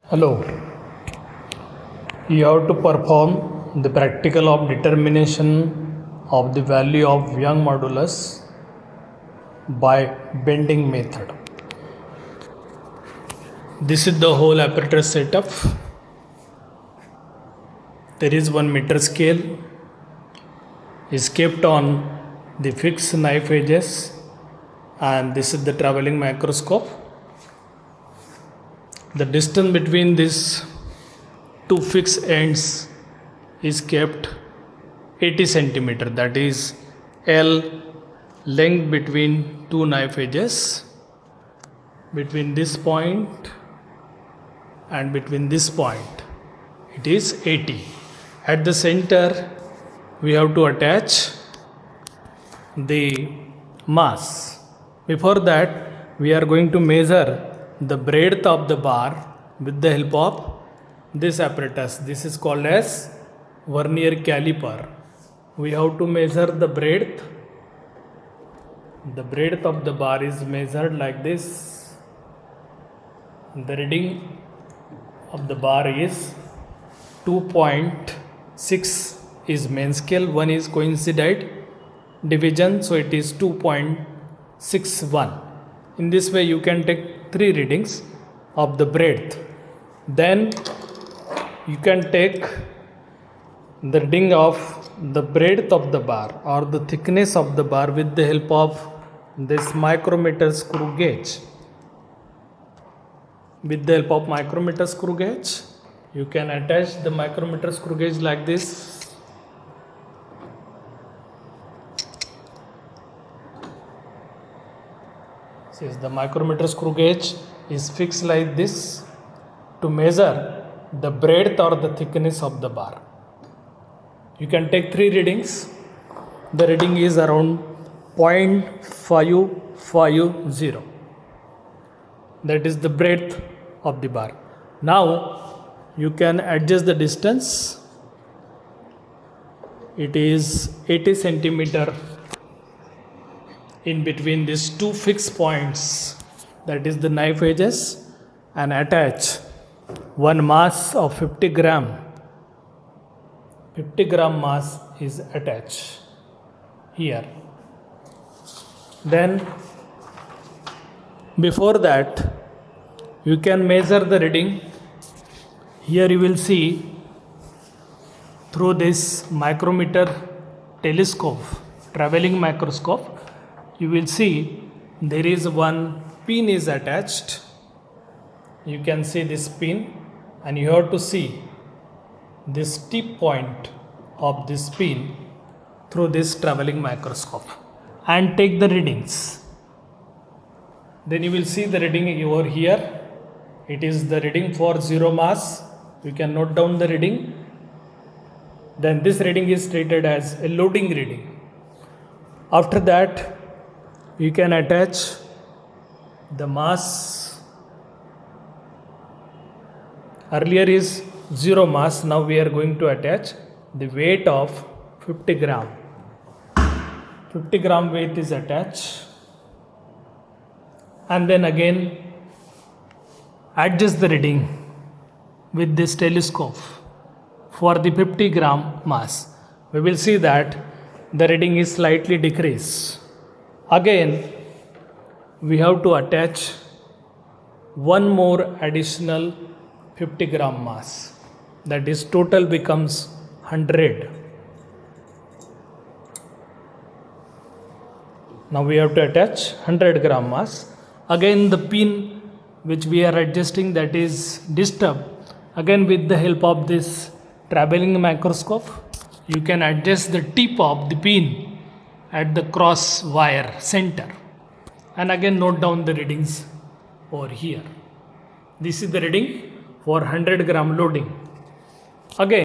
Hello, you have to perform the practical of determination of the value of Young modulus by bending method. This is the whole apparatus setup. There is 1 meter scale is kept on the fixed knife edges, and this is the traveling microscope. The distance between these two fixed ends is kept 80 centimeter, that is L length between two knife edges, between this point and between this point it is 80. At the center we have to attach the mass. Before that we are going to measure the breadth of the bar with the help of this apparatus. This is called as vernier caliper. We have to measure the breadth. The breadth of the bar is measured like this. The reading of the bar is 2.6 is main scale, 1 is coincident division, so it is 2.61. In this way you can take 3 readings of the breadth. Then you can take the reading of the breadth of the bar or the thickness of the bar with the help of this micrometer screw gauge. With the help of micrometer screw gauge, you can attach the micrometer screw gauge like this. Since the micrometer screw gauge is fixed like this to measure the breadth or the thickness of the bar. You can take 3 readings. The reading is around 0.550. That is the breadth of the bar. Now you can adjust the distance. It is 80 centimeter in between these two fixed points, that is the knife edges, and attach one mass of 50 gram. 50 gram mass is attached here. Then before that you can measure the reading. Here you will see through this micrometer telescope, traveling microscope, you will see there is one pin is attached. You can see this pin, and you have to see this tip point of this pin through this traveling microscope and take the readings. Then you will see the reading over here. It is the reading for 0 mass. You can note down the reading. Then this reading is treated as a loading reading. After that you can attach the mass. Earlier is 0 mass, now we are going to attach the weight of 50 gram. 50 gram weight is attached, and then again adjust the reading with this telescope for the 50 gram mass. We will see that the reading is slightly decreased. Again we have to attach one more additional 50 gram mass, that is total becomes 100. Now we have to attach 100 gram mass. Again the pin which we are adjusting, that is disturbed. Again with the help of this traveling microscope you can adjust the tip of the pin at the cross wire center, and again note down the readings over here. This is the reading for 100 gram loading. Again